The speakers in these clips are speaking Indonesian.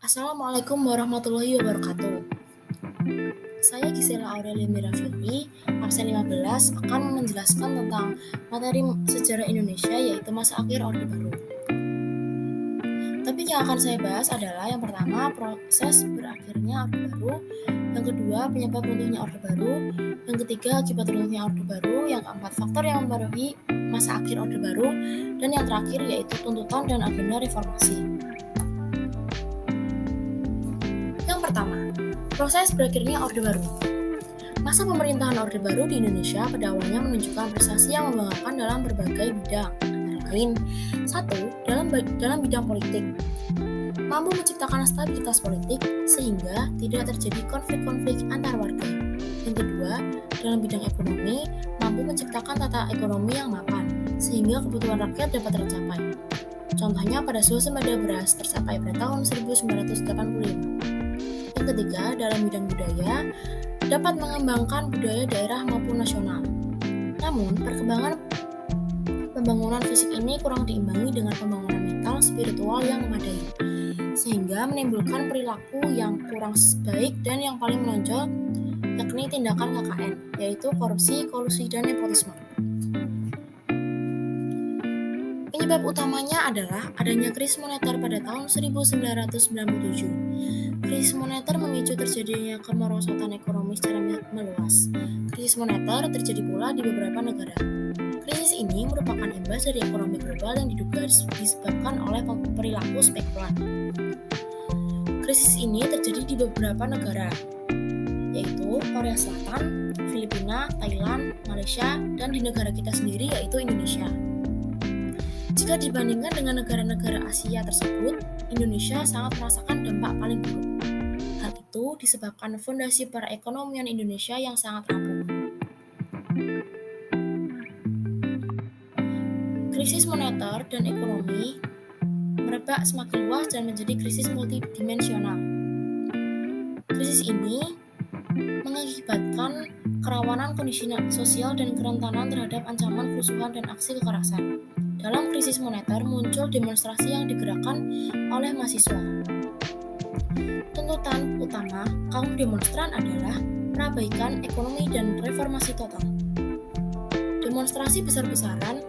Assalamualaikum warahmatullahi wabarakatuh. Saya Gisela Aurelia Mirafiori, absen 15, akan menjelaskan tentang materi sejarah Indonesia yaitu masa akhir Orde Baru. Topik yang akan saya bahas adalah yang pertama, proses berakhirnya Orde Baru, yang kedua, penyebab runtuhnya Orde Baru, yang ketiga, akibat runtuhnya Orde Baru, yang keempat, faktor yang mempengaruhi masa akhir Orde Baru, dan yang terakhir yaitu tuntutan dan agenda reformasi. Yang pertama, proses berakhirnya Orde Baru. Masa pemerintahan Orde Baru di Indonesia pada awalnya menunjukkan prestasi yang membanggakan dalam berbagai bidang, antara lain: 1. Dalam bidang politik, mampu menciptakan stabilitas politik sehingga tidak terjadi konflik-konflik antar warga. Yang kedua, dalam bidang ekonomi, mampu menciptakan tata ekonomi yang mapan sehingga kebutuhan rakyat dapat tercapai. Contohnya pada swasembada beras tercapai pada tahun 1985. Yang ketiga, dalam bidang budaya, dapat mengembangkan budaya daerah maupun nasional. Namun, perkembangan pembangunan fisik ini kurang diimbangi dengan pembangunan mental spiritual yang memadai, sehingga menimbulkan perilaku yang kurang baik dan yang paling menonjol yakni tindakan KKN, yaitu korupsi, kolusi, dan nepotisme. Penyebab utamanya adalah adanya krisis moneter pada tahun 1997. Krisis moneter memicu terjadinya kemerosotan ekonomi secara meluas. Krisis moneter terjadi pula di beberapa negara. Krisis ini merupakan imbas dari ekonomi global yang diduga disebabkan oleh perilaku spekulan. Krisis ini terjadi di beberapa negara, yaitu Korea Selatan, Filipina, Thailand, Malaysia, dan di negara kita sendiri yaitu Indonesia. Jika dibandingkan dengan negara-negara Asia tersebut, Indonesia sangat merasakan dampak paling buruk. Hal itu disebabkan fondasi perekonomian Indonesia yang sangat rapuh. Krisis moneter dan ekonomi merebak semakin luas dan menjadi krisis multidimensional. Krisis ini mengakibatkan kerawanan kondisi sosial dan kerentanan terhadap ancaman kerusuhan dan aksi kekerasan. Dalam krisis moneter muncul demonstrasi yang digerakkan oleh mahasiswa. Tuntutan utama kaum demonstran adalah perbaikan ekonomi dan reformasi total. Demonstrasi besar-besaran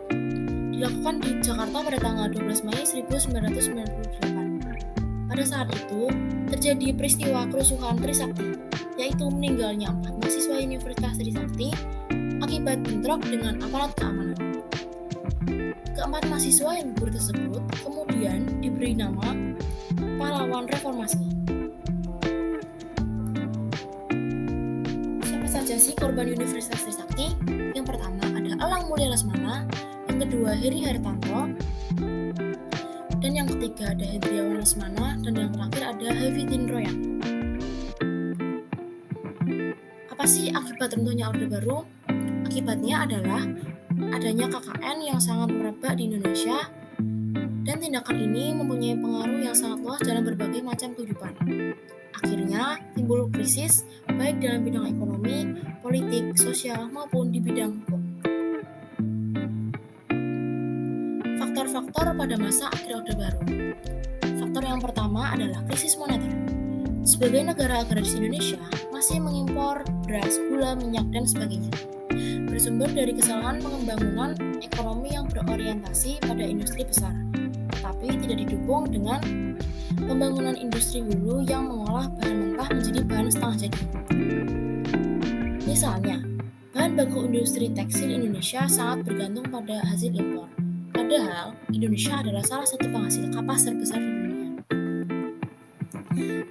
dilakukan di Jakarta pada tanggal 12 Mei 1998. Pada saat itu terjadi peristiwa kerusuhan Trisakti, yaitu meninggalnya 4 mahasiswa Universitas Trisakti akibat bentrok dengan aparat keamanan. Keempat mahasiswa yang gugur tersebut kemudian diberi nama pahlawan reformasi. Siapa saja sih korban Universitas Trisakti? Yang pertama ada Elang Mulia Lesmana, yang kedua Heri Hartanto, dan yang ketiga ada Hendriawan Lesmana, dan yang terakhir ada Hafidin Royan. Apa sih akibat runtuhnya Orde Baru? Akibatnya adalah adanya KKN yang sangat merebak di Indonesia, dan tindakan ini mempunyai pengaruh yang sangat luas dalam berbagai macam kehidupan. Akhirnya timbul krisis baik dalam bidang ekonomi, politik, sosial maupun di bidang hukum. Faktor-faktor pada masa akhir Orde Baru. Faktor yang pertama adalah krisis moneter. Sebagai negara agraris Indonesia masih mengimpor beras, gula, minyak, dan sebagainya, bersumber dari kesalahan pengembangan ekonomi yang berorientasi pada industri besar, tetapi tidak didukung dengan pembangunan industri hulu yang mengolah bahan mentah menjadi bahan setengah jadi. Misalnya, bahan baku industri tekstil Indonesia sangat bergantung pada hasil impor, padahal Indonesia adalah salah satu penghasil kapas terbesar di dunia.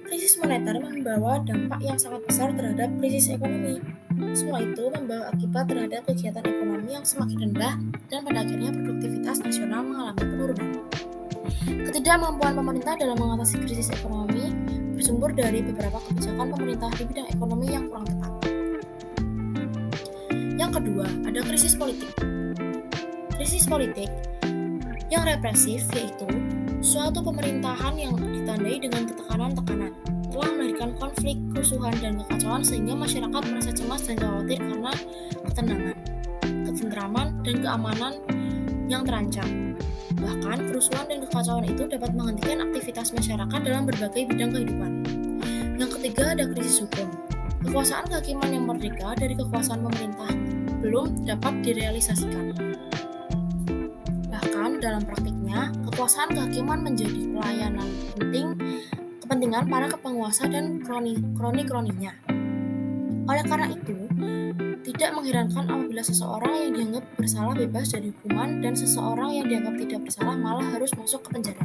Krisis moneter membawa dampak yang sangat besar terhadap krisis ekonomi. Semua itu membawa akibat terhadap kegiatan ekonomi yang semakin rendah dan pada akhirnya produktivitas nasional mengalami penurunan. Ketidakmampuan pemerintah dalam mengatasi krisis ekonomi bersumber dari beberapa kebijakan pemerintah di bidang ekonomi yang kurang tepat. Yang kedua, ada krisis politik. Krisis politik yang represif yaitu suatu pemerintahan yang ditandai dengan ketekanan-tekanan telah melahirkan konflik, kerusuhan, dan kekacauan sehingga masyarakat merasa cemas dan khawatir karena ketenangan, ketentraman, dan keamanan yang terancam. Bahkan, kerusuhan dan kekacauan itu dapat menghentikan aktivitas masyarakat dalam berbagai bidang kehidupan. Yang ketiga, ada krisis hukum. Kekuasaan kehakiman yang merdeka dari kekuasaan pemerintah belum dapat direalisasikan. Bahkan, dalam praktiknya, kekuasaan kehakiman menjadi pelayanan kepentingan para penguasa dan kroni-kroninya. Oleh karena itu, tidak mengherankan apabila seseorang yang dianggap bersalah bebas dari hukuman dan seseorang yang dianggap tidak bersalah malah harus masuk ke penjara.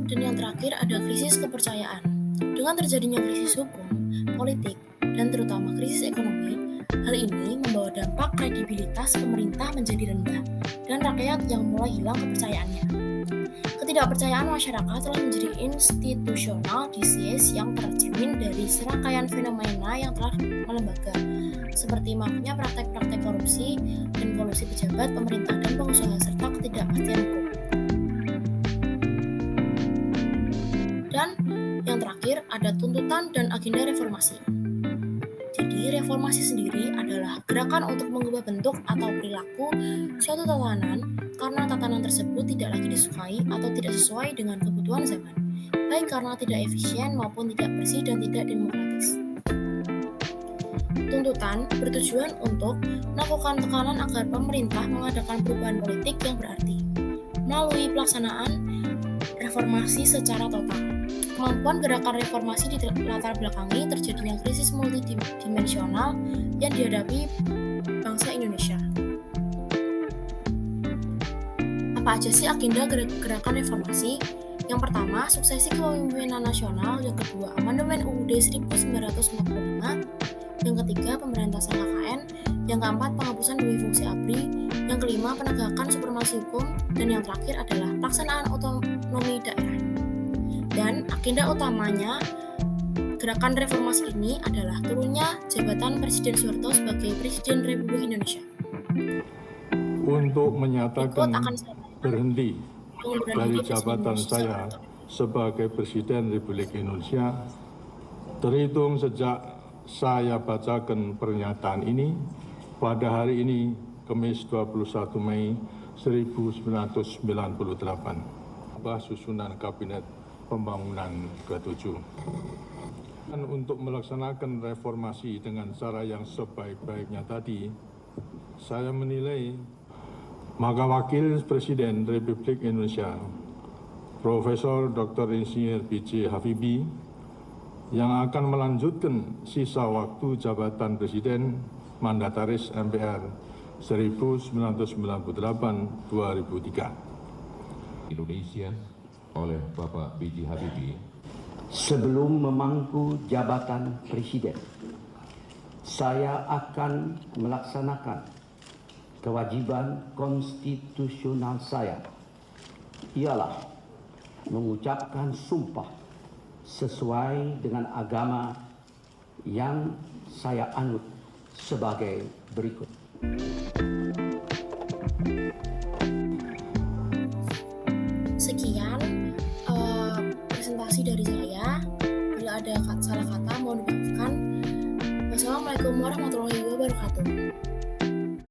Dan yang terakhir ada krisis kepercayaan. Dengan terjadinya krisis hukum, politik, dan terutama krisis ekonomi, hal ini membawa dampak kredibilitas pemerintah menjadi rendah dan rakyat yang mulai hilang kepercayaannya. Ketidakpercayaan masyarakat telah menjadi institutional disease yang tercermin dari serangkaian fenomena yang telah melembaga, seperti maraknya praktek-praktek korupsi dan kolusi pejabat, pemerintah, dan pengusaha, serta ketidakpastian hukum. Dan yang terakhir ada tuntutan dan agenda reformasi. Jadi, reformasi sendiri adalah gerakan untuk mengubah bentuk atau perilaku suatu tatanan karena tatanan tersebut tidak lagi disukai atau tidak sesuai dengan kebutuhan zaman, baik karena tidak efisien maupun tidak bersih dan tidak demokratis. Tuntutan bertujuan untuk melakukan tekanan agar pemerintah mengadakan perubahan politik yang berarti melalui pelaksanaan reformasi secara total. Kemampuan gerakan reformasi di latar belakangi terjadinya krisis multidimensional yang dihadapi bangsa Indonesia. Apa aja sih agenda gerakan reformasi? Yang pertama, suksesi kepemimpinan nasional. Yang kedua, amandemen UUD 1945. Yang ketiga, pemberantasan KKN. Yang keempat, penghapusan dui fungsi ABRI. Yang kelima, penegakan supremasi hukum. Dan yang terakhir adalah pelaksanaan otonomi daerah. Dan agenda utamanya gerakan reformasi ini adalah turunnya jabatan Presiden Soeharto sebagai Presiden Republik Indonesia. Untuk menyatakan berhenti dari jabatan saya sebagai Presiden Republik Indonesia, terhitung sejak saya bacakan pernyataan ini pada hari ini, Kamis 21 Mei 1998, susunan Kabinet Pembangunan ke-7. Dan untuk melaksanakan reformasi dengan cara yang sebaik-baiknya tadi, saya menilai maka Wakil Presiden Republik Indonesia, Profesor Dr. Insinyur B.J. Habibie, yang akan melanjutkan sisa waktu jabatan Presiden Mandataris MPR 1998-2003. Indonesia oleh Bapak B.J. Habibie. Sebelum memangku jabatan Presiden, saya akan melaksanakan kewajiban konstitusional saya, ialah mengucapkan sumpah sesuai dengan agama yang saya anut sebagai berikut. Sekian presentasi dari saya. Bila ada salah kata mohon dimaafkan. Wassalamualaikum warahmatullahi wabarakatuh.